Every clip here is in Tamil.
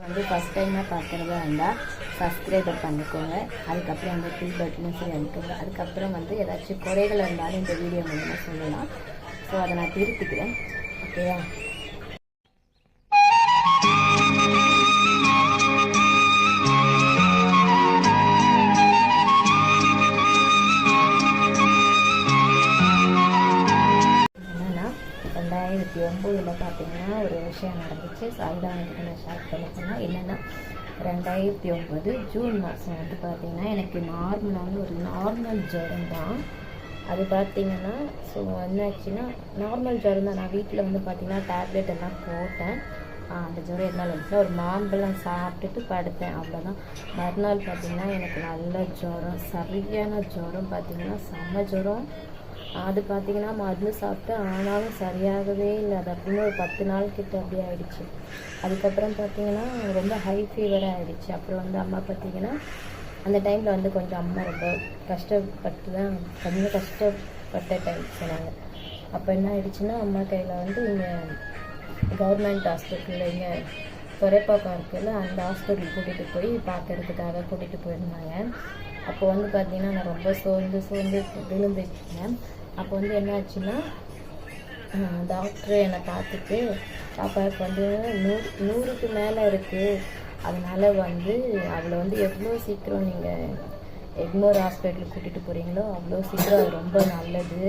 வந்து ஃபஸ்ட் டைமாக பார்க்குறதா இருந்தால் சப்ஸ்கிரைபர் பண்ணிக்கோங்க. அதுக்கப்புறம் அந்த பில் பட்டனும் சரி அனுப்புங்க. அதுக்கப்புறம் வந்து ஏதாச்சும் குறைகள் இருந்தாலும் இந்த வீடியோ மூலமாக சொல்லலாம். ஸோ அதை நான் திருத்திக்கிறேன். ஓகேவா? என்னென்னா 2009 பார்த்தீங்கன்னா ஒரு விஷயம் நடந்துச்சு. ஸோ அதுதான் எனக்கு நான் ஷேர் பண்ணிக்கணும். என்னென்னா 2009 ஜூன் மாதம் வந்து பார்த்திங்கன்னா எனக்கு நார்மல் ஜுரம் தான். அது பார்த்திங்கன்னா ஸோ என்னாச்சுன்னா நார்மல் ஜுரம் தான். நான் வீட்டில் வந்து பார்த்திங்கன்னா டேப்லெட் எல்லாம் போட்டேன். அந்த ஜுரம் எதனால இருந்துச்சு, ஒரு மாம்பழம் சாப்பிட்டுட்டு படுத்தேன், அவ்வளோதான். மறுநாள் பார்த்திங்கன்னா எனக்கு நல்ல ஜுரம், சரியான ஜுரம், பார்த்திங்கன்னா செம்ம ஜுரம். அது பார்த்திங்கன்னா மருந்து சாப்பிட்டு ஆனாலும் சரியாகவே இல்லை. அது அப்படின்னு ஒரு 10 நாள் கிட்ட அப்படியே ஆகிடுச்சு. அதுக்கப்புறம் பார்த்திங்கன்னா ரொம்ப ஹை ஃபீவராக ஆகிடுச்சு. அப்புறம் வந்து அம்மா பார்த்திங்கன்னா அந்த டைமில் வந்து கொஞ்சம் அம்மா ரொம்ப கொஞ்சம் கஷ்டப்பட்ட டைம் சொன்னாங்க. அப்போ என்ன ஆகிடுச்சுன்னா அம்மா கையில் வந்து இங்கே கவர்மெண்ட் ஹாஸ்பிட்டலில் இங்கே துறைப்பாக்கம் இருக்குல்ல, அந்த ஹாஸ்பிட்டல் கூட்டிகிட்டு போய் பார்க்கறதுக்காக கூட்டிகிட்டு போயிருந்தாங்க. அப்போ வந்து பார்த்திங்கன்னா நான் ரொம்ப சோர்ந்து விழுந்துட்டேன். அப்போ வந்து என்ன ஆச்சுன்னா டாக்டர் என்னை பார்த்துட்டு, பாப்பாவுக்கு வந்து 100க்கு மேலே இருக்குது, அதனால் வந்து அவளை வந்து எவ்வளோ சீக்கிரம் நீங்கள் எக்மோர் ஹாஸ்பிட்டலுக்கு கூட்டிகிட்டு போகிறீங்களோ அவ்வளோ சீக்கிரம் அது ரொம்ப நல்லது.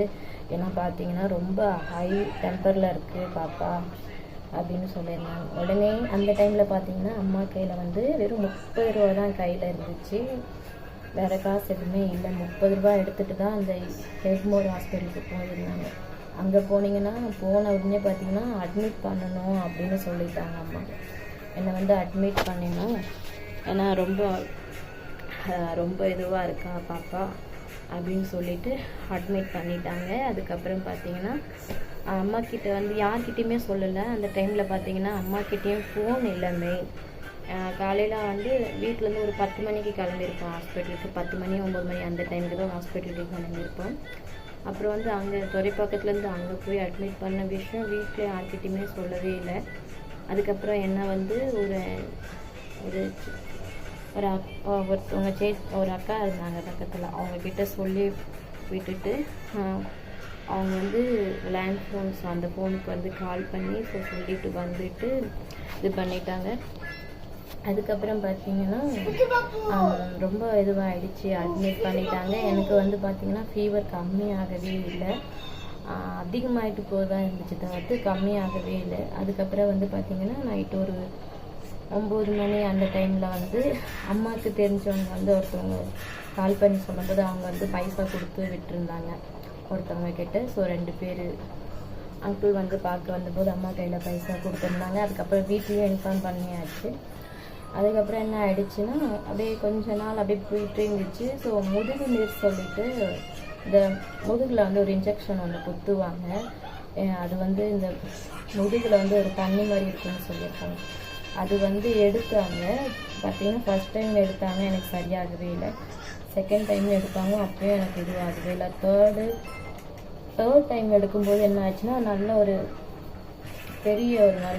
ஏன்னா பார்த்தீங்கன்னா ரொம்ப ஹை டெம்பரில் இருக்குது பாப்பா அப்படின்னு சொல்லியிருந்தாங்க. உடனே அந்த டைமில் பார்த்தீங்கன்னா அம்மா கையில் வந்து வெறும் 30 ரூபா தான் கையில் இருந்துச்சு. வேறு காசு எதுவுமே இல்லை. 30 ரூபா எடுத்துகிட்டு தான் அந்த எக்மோர் ஹாஸ்பிட்டலுக்கு போயிருந்தாங்க. அங்கே போனீங்கன்னா போன உடனே பார்த்தீங்கன்னா அட்மிட் பண்ணணும் அப்படின்னு சொல்லிட்டாங்க அம்மா. என்னை வந்து அட்மிட் பண்ணிடணும், ஏன்னா ரொம்ப இதுவாக இருக்கா பாப்பா அப்படின்னு சொல்லிட்டு அட்மிட் பண்ணிட்டாங்க. அதுக்கப்புறம் பார்த்தீங்கன்னா அம்மாக்கிட்ட வந்து யார்கிட்டையுமே சொல்லலை. அந்த டைமில் பார்த்தீங்கன்னா அம்மாக்கிட்டேயும் ஃபோன் இல்லைமே. காலையில் வந்து வீட்டிலேருந்து ஒரு 10 மணிக்கு கிளம்பியிருப்போம் ஹாஸ்பிட்டலுக்கு. 10 மணி 9 மணி அந்த டைமுக்கு தான் ஹாஸ்பிட்டலுக்கு கிளம்பியிருப்போம். அப்புறம் வந்து அங்கே துறைப்பாக்கத்துலேருந்து அங்கே போய் அட்மிட் பண்ண விஷயம் வீட்டில் யார்கிட்டையுமே சொல்லவே இல்லை. அதுக்கப்புறம் என்ன வந்து ஒரு அக்கா இருந்தாங்க பக்கத்தில், அவங்கக்கிட்ட சொல்லி விட்டுட்டு அவங்க வந்து லேண்ட் ஃபோன்ஸ் அந்த ஃபோனுக்கு வந்து கால் பண்ணி சொல்லிட்டு வந்துட்டு இது பண்ணிட்டாங்க. அதுக்கப்புறம் பார்த்தீங்கன்னா ரொம்ப இதுவாகிடுச்சு, அட்மிட் பண்ணிட்டாங்க. எனக்கு வந்து பார்த்திங்கன்னா ஃபீவர் கம்மியாகவே இல்லை, அதிகமாகிட்டு போதான் இருந்துச்சு தவிர்த்து கம்மியாகவே இல்லை. அதுக்கப்புறம் வந்து பார்த்திங்கன்னா நைட்டு ஒரு 9 மணி அந்த டைமில் வந்து அம்மாவுக்கு தெரிஞ்சவங்க வந்து ஒருத்தவங்க கால் பண்ணி சொல்லும்போது அவங்க வந்து பைசா கொடுத்து விட்டுருந்தாங்க ஒருத்தவங்க கிட்ட. ஸோ 2 பேர் அங்கிள் வந்து பார்க்க வந்தபோது அம்மா கையில் பைசா கொடுத்துருந்தாங்க. அதுக்கப்புறம் வீட்லேயும் இன்ஃபார்ம் பண்ணியாச்சு. அதுக்கப்புறம் என்ன ஆகிடுச்சுன்னா அப்படியே கொஞ்ச நாள் அப்படியே போயிட்டு இருந்துச்சு. ஸோ முதுகு நீர் சொல்லிட்டு இந்த முதுகில் வந்து ஒரு இன்ஜெக்ஷன் ஒன்று குத்துவாங்க. அது வந்து இந்த முதுகில் வந்து ஒரு தண்ணி மாதிரி இருக்குன்னு சொல்லியிருக்காங்க. அது வந்து எடுத்தாங்க. பார்த்தீங்கன்னா ஃபஸ்ட் டைம் எடுத்தாங்க, எனக்கு சரியாகவே இல்லை. செகண்ட் டைம் எடுத்தாங்க, அப்போயும் எனக்கு இதுவாகவே இல்லை. தேர்ட் டைம் எடுக்கும்போது என்ன ஆச்சுன்னா நல்ல ஒரு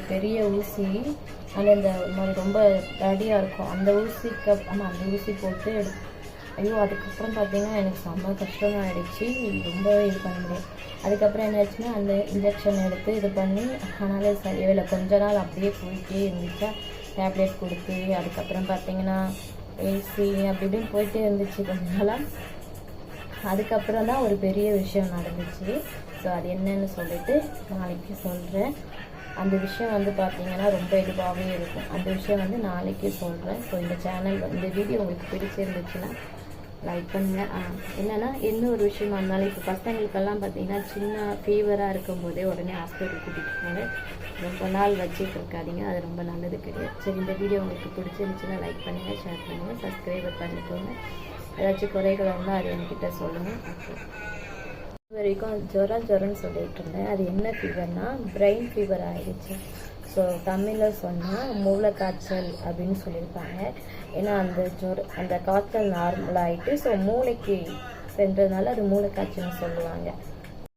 பெரிய ஊசி, அந்த ஒரு மாதிரி ரொம்ப தடியாக இருக்கும் அந்த ஊசி போட்டு ஐயோ அதுக்கப்புறம் பார்த்தீங்கன்னா எனக்கு செம்ம கஷ்டமாகிடுச்சு, ரொம்பவே இது பண்ண முடியும். அதுக்கப்புறம் என்ன ஆச்சுன்னா அந்த இன்ஜெக்ஷன் எடுத்து இது பண்ணி ஆனாலே சரியாகவே இல்லை. கொஞ்ச நாள் அப்படியே போயிட்டே இருந்துச்சா, டேப்லெட் கொடுத்து அதுக்கப்புறம் பார்த்தீங்கன்னா ஏசி அப்படி இப்படின்னு போயிட்டே இருந்துச்சு கொஞ்ச நாளாக. அதுக்கப்புறம் தான் ஒரு பெரிய விஷயம் நடந்துச்சு. ஸோ அது என்னன்னு சொல்லிட்டு நாளைக்கு சொல்கிறேன். அந்த விஷயம் வந்து பார்த்திங்கன்னா ரொம்ப இதுவாகவே இருக்கும். அந்த விஷயம் வந்து நாளைக்கு சொல்கிறேன். ஸோ இந்த வீடியோ உங்களுக்கு பிடிச்சிருந்துச்சுன்னா லைக் பண்ணுங்கள். என்னென்னா ஒரு விஷயமா இருந்தாலும் இப்போ பசங்களுக்கெல்லாம் பார்த்திங்கன்னா சின்ன ஃபீவராக இருக்கும்போதே உடனே ஹாஸ்பிட்டல் கூட்டிகிட்டு போங்க. ரொம்ப நாள் வச்சுட்டு இருக்காதிங்க, அது ரொம்ப நல்லது கிடையாது. சரி, இந்த வீடியோ உங்களுக்கு பிடிச்சிருந்துச்சுன்னா லைக் பண்ணுங்கள், ஷேர் பண்ணுங்கள், சப்ஸ்கிரைபர் பண்ணிக்கோங்க. ஏதாச்சும் குறைகள் இருந்தால் அது என்கிட்ட சொல்லுங்கள். இது வரைக்கும் ஜுரம்னு சொல்லிட்டு இருந்தேன். அது என்ன ஃபீவர்னா பிரெயின் ஃபீவர் ஆகிடுச்சு. ஸோ தமிழில் சொன்னால் மூளைக்காய்ச்சல் அப்படின்னு சொல்லியிருப்பாங்க. ஏன்னா அந்த காய்ச்சல் நார்மல் ஆகிட்டு ஸோ மூளைக்கு சென்றதுனால அது மூளைக்காய்ச்சல்னு சொல்லுவாங்க.